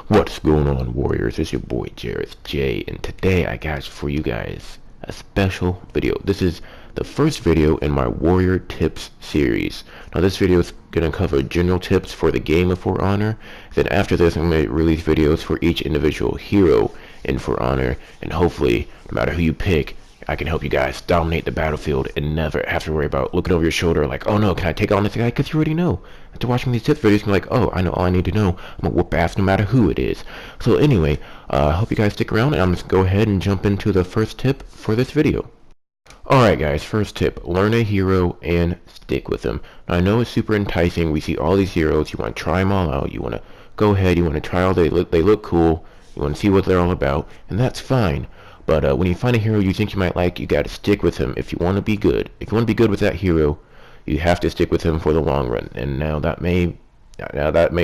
What's going on, warriors? It's your boy Jareth J, and today I got for you guys a special video. This is the first video in my warrior tips series. Now this video is going to cover general tips for the game of For Honor. Then after this I'm going to release videos for each individual hero in For Honor, and hopefully no matter who you pick, I can help you guys dominate the battlefield and never have to worry about looking over your shoulder like, oh no, can I take on this guy? Because you already know. After watching these tips videos, you're like, oh, I know all I need to know. I'm going to whoop ass no matter who it is. So anyway, I hope you guys stick around, and I'm just going to go ahead and jump into the first tip for this video. Alright guys, first tip, learn a hero and stick with them. Now I know it's super enticing, we see all these heroes, you want to try them all out, you want to go ahead, you want to try all they look cool, you want to see what they're all about, and that's fine. But when you find a hero you think you might like, you gotta stick with him if you want to be good. If you want to be good with that hero, you have to stick with him for the long run. And now that may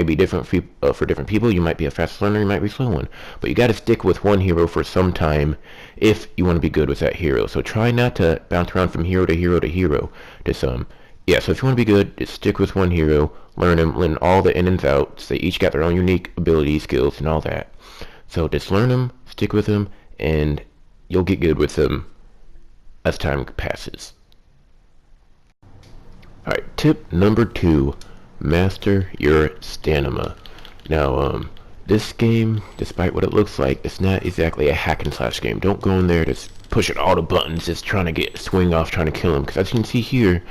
be different for different people. You might be a fast learner, you might be a slow one. But you gotta stick with one hero for some time if you want to be good with that hero. So try not to bounce around from hero to hero to hero to some. Yeah, so if you want to be good, just stick with one hero, learn him, learn all the in and outs. They each got their own unique abilities, skills, and all that. So just learn them, stick with them, and you'll get good with them as time passes. Alright, tip number 2, master your stamina. Now, this game, despite what it looks like, it's not exactly a hack and slash game. Don't go in there just pushing all the buttons, just trying to get swing off, trying to kill him. Because as you can see here,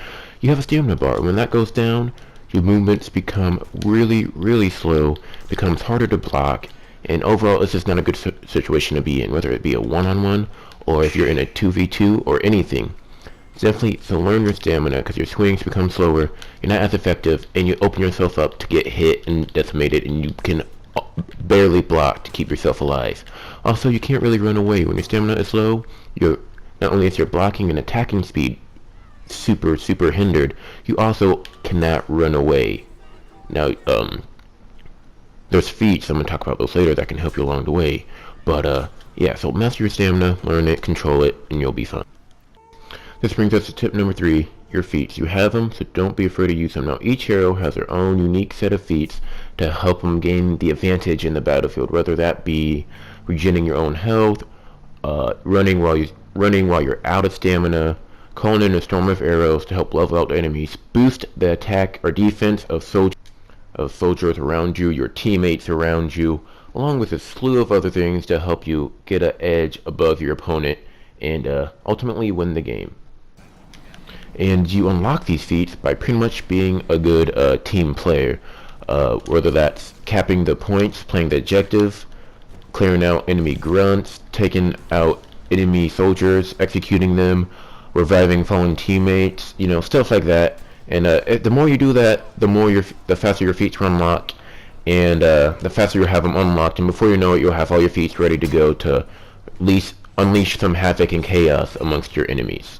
you have a stamina bar. When that goes down, your movements become really slow, becomes harder to block, and overall it's just not a good situation to be in, whether it be a one-on-one or if you're in a 2v2 or anything. Definitely, so learn your stamina, because your swings become slower, you're not as effective, and you open yourself up to get hit and decimated, and you can barely block to keep yourself alive. Also, you can't really run away. When your stamina is low, not only is your blocking and attacking speed super hindered, you also cannot run away. Now, there's feats, I'm going to talk about those later, that can help you along the way. But, yeah, so master your stamina, learn it, control it, and you'll be fine. This brings us to tip number 3, your feats. You have them, so don't be afraid to use them. Now, each hero has their own unique set of feats to help them gain the advantage in the battlefield, whether that be regenerating your own health, running while you're out of stamina, calling in a storm of arrows to help level out the enemies, boost the attack or defense of soldiers around you, your teammates around you, along with a slew of other things to help you get an edge above your opponent and ultimately win the game. And you unlock these feats by pretty much being a good team player, whether that's capping the points, playing the objective, clearing out enemy grunts, taking out enemy soldiers, executing them, reviving fallen teammates, you know, stuff like that. And the more you do that, the faster your feats will unlock, and the faster you'll have them unlocked, and before you know it, you'll have all your feats ready to go to at least unleash some havoc and chaos amongst your enemies.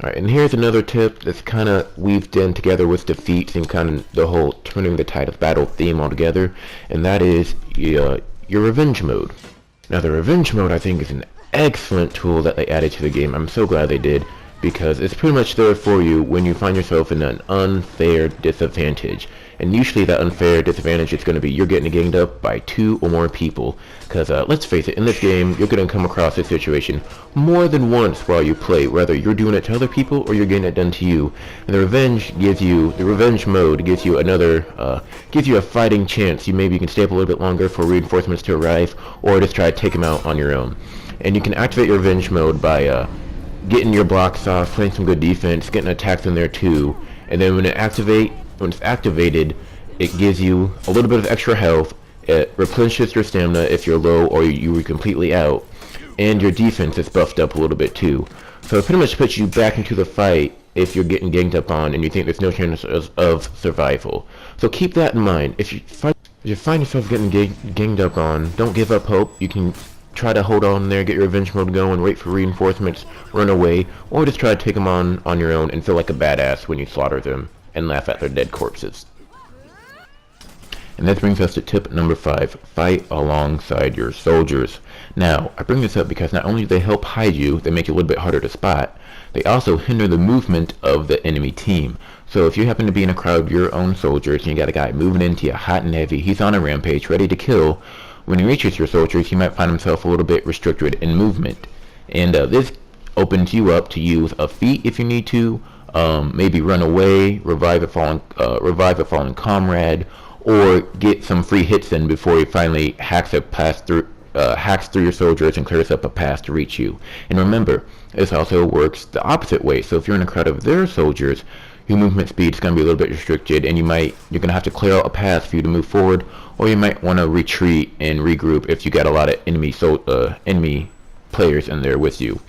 Alright, and here's another tip that's kind of weaved in together with defeats and kind of the whole turning the tide of battle theme altogether, and that is your revenge mode. Now the revenge mode I think is an excellent tool that they added to the game. I'm so glad they did, because it's pretty much there for you when you find yourself in an unfair disadvantage. And usually that unfair disadvantage is going to be you're getting ganged up by 2 or more people. Because let's face it, in this game, you're going to come across this situation more than once while you play, whether you're doing it to other people or you're getting it done to you. And the revenge mode gives you gives you a fighting chance. You can stay up a little bit longer for reinforcements to arrive, or just try to take them out on your own. And you can activate your revenge mode by getting your blocks off, playing some good defense, getting attacks in there too, and then when it's activated, it gives you a little bit of extra health, it replenishes your stamina if you're low or you were completely out, and your defense is buffed up a little bit too. So it pretty much puts you back into the fight if you're getting ganged up on and you think there's no chance of survival. So keep that in mind. If you find yourself getting ganged up on, don't give up hope. You can try to hold on there, get your revenge mode going, wait for reinforcements, run away, or just try to take them on your own and feel like a badass when you slaughter them and laugh at their dead corpses. And that brings us to tip number 5, fight alongside your soldiers. Now, I bring this up because not only do they help hide you, they make you a little bit harder to spot, they also hinder the movement of the enemy team. So if you happen to be in a crowd of your own soldiers and you got a guy moving into you hot and heavy, he's on a rampage, ready to kill, when he reaches your soldiers, he might find himself a little bit restricted in movement. And this opens you up to use a feat if you need to, maybe run away, revive a fallen comrade, or get some free hits in before he finally hacks through your soldiers and clears up a path to reach you. And remember, this also works the opposite way. So if you're in a crowd of their soldiers, your movement speed is going to be a little bit restricted, and you're going to have to clear out a path for you to move forward, or you might want to retreat and regroup if you got a lot of enemy players in there with you.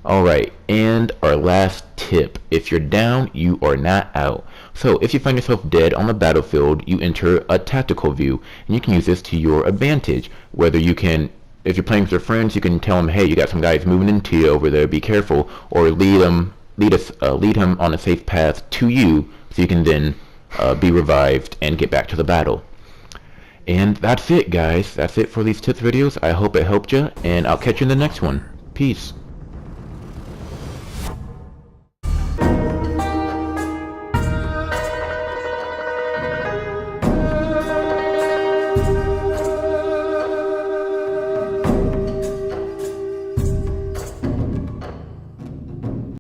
Alright, and our last tip. If you're down, you are not out. So if you find yourself dead on the battlefield, you enter a tactical view, and you can use this to your advantage. If you're playing with your friends, you can tell them, hey, you got some guys moving into you over there, be careful, or lead him on a safe path to you, so you can then be revived and get back to the battle. And that's it, guys. That's it for these tips videos. I hope it helped you, and I'll catch you in the next one. Peace.